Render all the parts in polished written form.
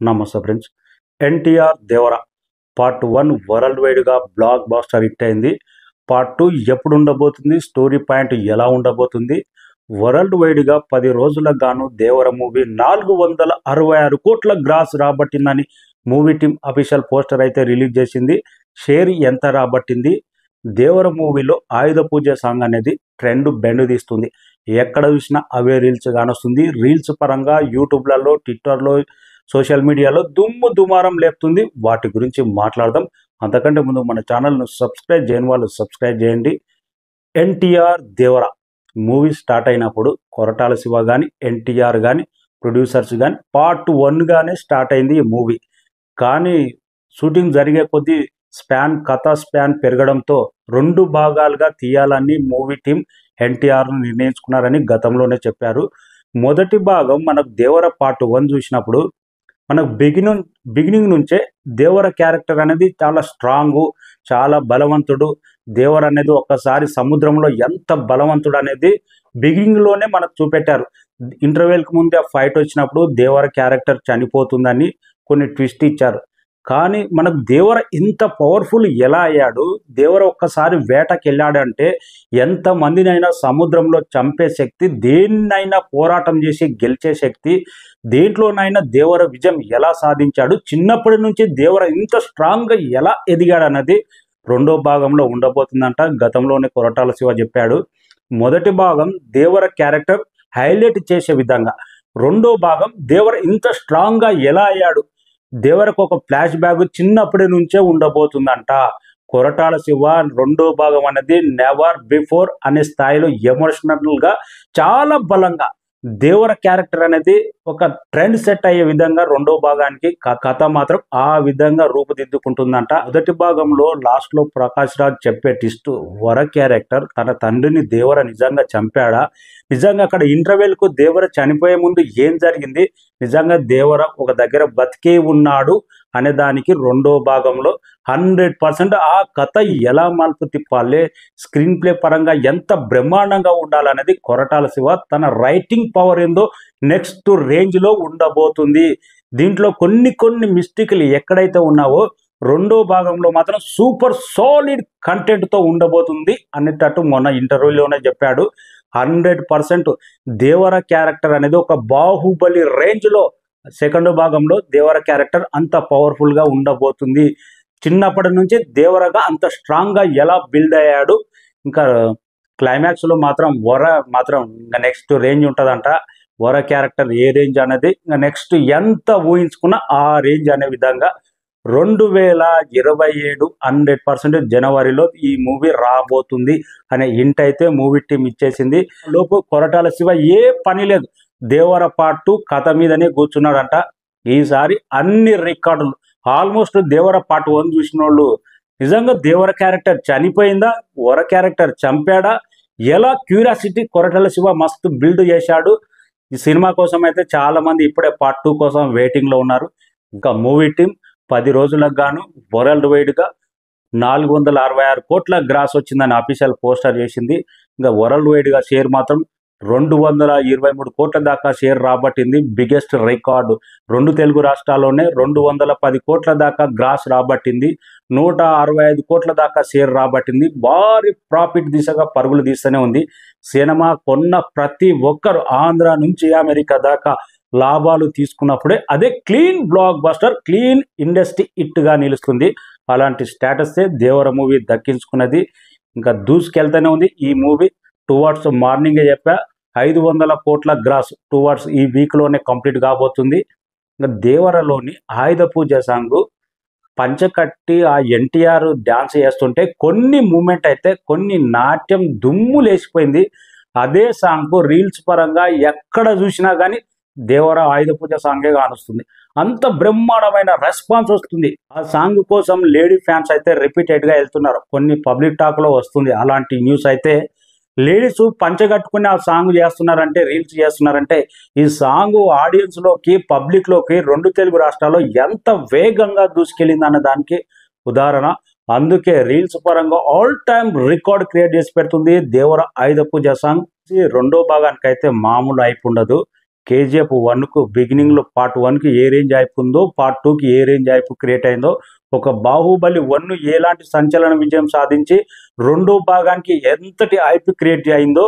నమస్తే ఫ్రెండ్స్. ఎన్టీఆర్ దేవర part 1 world వైడ్గా black buster hit అయింది. పార్ట్ 2 ఎప్పుడు ఉండబోతుంది, స్టోరీ పాయింట్ ఎలా ఉండబోతుంది, వరల్డ్ వైడ్గా 10 రోజులకు గాను దేవర మూవీ 466 కోట్ల గ్రాస్ రాబట్టిందని మూవీ టీం అఫీషియల్ పోస్టర్ అయితే రిలీజ్ చేసింది. షేర్ ఎంత రాబట్టింది, దేవర మూవీలో ఆయుధ పూజ సాంగ్ అనేది ట్రెండ్ బెండ్ తీస్తుంది. ఎక్కడ చూసినా అవే రీల్స్ కానొస్తుంది. రీల్స్ పరంగా యూట్యూబ్లలో, ట్విట్టర్లో, సోషల్ మీడియాలో దుమ్ము దుమారం లేపుతుంది. వాటి గురించి మాట్లాడదాం. అంతకంటే ముందు మన ఛానల్ను సబ్స్క్రైబ్ చేయని వాళ్ళు సబ్స్క్రైబ్ చేయండి. ఎన్టీఆర్ దేవర మూవీ స్టార్ట్ అయినప్పుడు కొరటాల శివ కానీ, ఎన్టీఆర్ కానీ, ప్రొడ్యూసర్స్ కానీ పార్ట్ 1గానే స్టార్ట్ అయింది ఈ మూవీ. కానీ షూటింగ్ జరిగే కొద్దీ కథ స్పాన్ పెరగడంతో 2 భాగాలుగా తీయాలని మూవీ టీం ఎన్టీఆర్ను నిర్ణయించుకున్నారని గతంలోనే చెప్పారు. మొదటి భాగం మనకు దేవర పార్ట్ 1 చూసినప్పుడు మనకు బిగినింగ్ నుంచే దేవర క్యారెక్టర్ అనేది చాలా స్ట్రాంగు, చాలా బలవంతుడు. దేవర అనేది ఒక్కసారి సముద్రంలో ఎంత బలవంతుడు అనేది బిగినింగ్లోనే మనకు చూపెట్టారు. ఇంటర్వెల్కి ముందే ఆ ఫైట్ వచ్చినప్పుడు దేవర క్యారెక్టర్ చనిపోతుందని కొన్ని ట్విస్ట్ ఇచ్చారు. కానీ మనకు దేవర ఇంత పవర్ఫుల్ ఎలా అయ్యాడు, దేవర ఒక్కసారి వేటకి వెళ్ళాడంటే ఎంతమందినైనా సముద్రంలో చంపే శక్తి, దేన్నైనా పోరాటం చేసి గెలిచే శక్తి, దేంట్లోనైనా దేవర విజయం ఎలా సాధించాడు, చిన్నప్పటి నుంచి దేవర ఇంత స్ట్రాంగ్గా ఎలా ఎదిగాడన్నది 2వ భాగంలో ఉండబోతుందంట. గతంలోనే కొరటాల శివ చెప్పాడు. మొదటి భాగం దేవర క్యారెక్టర్ హైలైట్ చేసే విధంగా, 2వ భాగం దేవర ఇంత స్ట్రాంగ్గా ఎలా అయ్యాడు, దేవరకు ఒక ఫ్లాష్ బ్యాగ్ చిన్నప్పటి నుంచే ఉండబోతుందంట. కొరటాల శివ 2వ భాగం అనేది నెవర్ బిఫోర్ అనే స్థాయిలో ఎమోషనల్గా చాలా బలంగా దేవర క్యారెక్టర్ అనేది ఒక ట్రెండ్ సెట్ అయ్యే విధంగా 2వ భాగానికి కథ మాత్రం ఆ విధంగా రూపుదిద్దుకుంటుందంట. మొదటి భాగంలో లాస్ట్లో ప్రకాష్ రాజ్ చెప్పే ట్విస్ట్, వర క్యారెక్టర్ తన తండ్రిని దేవర నిజంగా చంపాడా, నిజంగా అక్కడ ఇంటర్వెల్కు దేవర చనిపోయే ముందు ఏం జరిగింది, నిజంగా దేవర ఒక దగ్గర బతికే ఉన్నాడు అనే దానికి 2వ భాగంలో 100% ఆ కథ ఎలా మలుపు తిప్పాలి, స్క్రీన్ ప్లే పరంగా ఎంత బ్రహ్మాండంగా ఉండాలనేది కొరటాల శివ తన రైటింగ్ పవర్ ఏందో నెక్స్ట్ రేంజ్లో ఉండబోతుంది. దీంట్లో కొన్ని మిస్టేక్లు ఎక్కడైతే ఉన్నావో 2వ భాగంలో మాత్రం సూపర్ సాలిడ్ కంటెంట్తో ఉండబోతుంది అనేటట్టు మొన్న ఇంటర్వ్యూలోనే చెప్పాడు. 100% దేవర క్యారెక్టర్ అనేది ఒక బాహుబలి రేంజ్లో 2వ భాగంలో దేవర క్యారెక్టర్ అంత పవర్ఫుల్గా ఉండబోతుంది. చిన్నప్పటి నుంచి దేవరగా అంత స్ట్రాంగ్గా ఎలా బిల్డ్ అయ్యాడు, ఇంకా క్లైమాక్స్లో మాత్రం వర మాత్రం ఇంకా నెక్స్ట్ రేంజ్ ఉంటుందంట. వర క్యారెక్టర్ ఏ రేంజ్ అనేది ఇంకా నెక్స్ట్ ఎంత ఊహించుకున్నా ఆ రేంజ్ అనే విధంగా 2027 100% జనవరిలో ఈ మూవీ రాబోతుంది అనే హింట్ అయితే మూవీ టీం ఇచ్చేసింది. లోపు కొరటాల శివ ఏ పని లేదు, దేవర పార్ట్ 2 కథ మీదనే కూర్చున్నాడంట. ఈసారి అన్ని రికార్డులు ఆల్మోస్ట్ దేవర పార్ట్ 1 చూసిన వాళ్ళు నిజంగా దేవర క్యారెక్టర్ చనిపోయిందా, వర క్యారెక్టర్ చంపాడా, ఎలా క్యూరియాసిటీ కొరటాల శివ మస్తు బిల్డ్ చేశాడు. ఈ సినిమా కోసం అయితే చాలా మంది ఇప్పుడే పార్ట్ 2 కోసం వెయిటింగ్లో ఉన్నారు. ఇంకా మూవీ టీం 10 రోజులకు గాను వరల్డ్ వైడ్గా 466 కోట్ల గ్రాస్ వచ్చిందని అఫీషియల్ పోస్టర్ చేసింది. ఇంకా వరల్డ్ వైడ్గా షేర్ మాత్రం 223 కోట్ల దాకా షేర్ రాబట్టింది. Biggest record. 2 తెలుగు రాష్ట్రాల్లోనే 210 కోట్ల దాకా గ్రాస్ రాబట్టింది. 165 కోట్ల దాకా షేర్ రాబట్టింది. భారీ ప్రాఫిట్ దిశగా పరుగులు తీస్తూనే ఉంది. సినిమా కొన్న ప్రతి ఒక్కరు ఆంధ్ర నుంచి అమెరికా దాకా లాభాలు తీసుకున్నప్పుడే అదే clean blockbuster, clean industry హిట్గా నిలుస్తుంది. అలాంటి స్టేటస్సే దేవర మూవీ దక్కించుకున్నది. ఇంకా దూసుకెళ్తూనే ఉంది ఈ మూవీ. టువర్డ్స్ మార్నింగే చెప్పా 500 కోట్ల గ్రాస్ టువర్డ్స్ ఈ వీక్లోనే కంప్లీట్ కాబోతుంది. ఇంకా దేవరలోని ఆయుధ పూజ సాంగ్ పంచకట్టి ఆ ఎన్టీఆర్ డ్యాన్స్ చేస్తుంటే కొన్ని మూమెంట్ అయితే కొన్ని నాట్యం దుమ్ము లేచిపోయింది. అదే సాంగ్కు రీల్స్ పరంగా ఎక్కడ చూసినా కానీ దేవర ఆయుధ పూజ సాంగే కానొస్తుంది. అంత బ్రహ్మాండమైన రెస్పాన్స్ వస్తుంది. ఆ సాంగ్ కోసం లేడీ ఫ్యాన్స్ అయితే రిపీటెడ్గా వెళ్తున్నారు. కొన్ని పబ్లిక్ టాక్లో వస్తుంది అలాంటి న్యూస్ అయితే. లేడీస్ పంచగట్టుకుని ఆ సాంగ్ చేస్తున్నారంటే, రీల్స్ చేస్తున్నారంటే ఈ సాంగ్ ఆడియన్స్లోకి, పబ్లిక్లోకి 2 తెలుగు రాష్ట్రాల్లో ఎంత వేగంగా దూసుకెళ్ళింది అన్న దానికి ఉదాహరణ. అందుకే రీల్స్ పరంగా ఆల్ టైమ్ రికార్డ్ క్రియేట్ చేసి పెడుతుంది దేవర ఆయుధ పూజ సాంగ్. 2వ భాగానికి అయితే మామూలు హైప్ ఉండదు. కేజీఎఫ్ 1కు బిగినింగ్లో పార్ట్ 1కి ఏ రేంజ్ హైప్ ఉందో పార్ట్ 2కి ఏ రేంజ్ హైప్ క్రియేట్ అయిందో, ఒక బాహుబలి 1 ఎలాంటి సంచలన విజయం సాధించి రెండో భాగానికి ఎంతటి హైప్ క్రియేట్ అయిందో,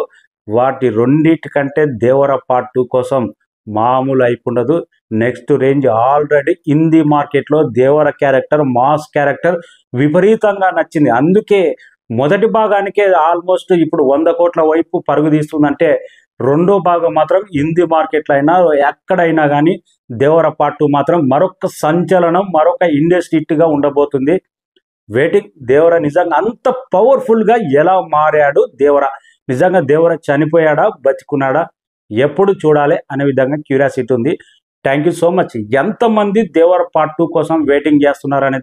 వాటి రెండింటికంటే దేవర పార్ట్ 2 కోసం మామూలు హైప్ ఉండదు. Next range. ఆల్రెడీ హిందీ మార్కెట్లో దేవర క్యారెక్టర్, మాస్ క్యారెక్టర్ విపరీతంగా నచ్చింది. అందుకే మొదటి భాగానికే ఆల్మోస్ట్ ఇప్పుడు 100 కోట్ల వైపు పరుగు తీస్తుందంటే, రెండో భాగం మాత్రం హిందీ మార్కెట్లో అయినా ఎక్కడైనా కానీ దేవర పార్ట్ 2 మాత్రం మరొక సంచలనం, మరొక ఇండస్ట్రీ హిట్గా ఉండబోతుంది. వెయిటింగ్. దేవర నిజంగా అంత పవర్ఫుల్గా ఎలా మారాడు దేవర? నిజంగా దేవర చనిపోయాడా, బతికున్నాడా? ఎప్పుడు చూడాలి అనే విధంగా క్యూరియాసిటీ ఉంది. Thank you so much. ఎంతమంది దేవర పార్ట్ 2 కోసం వెయిటింగ్ చేస్తున్నారనేది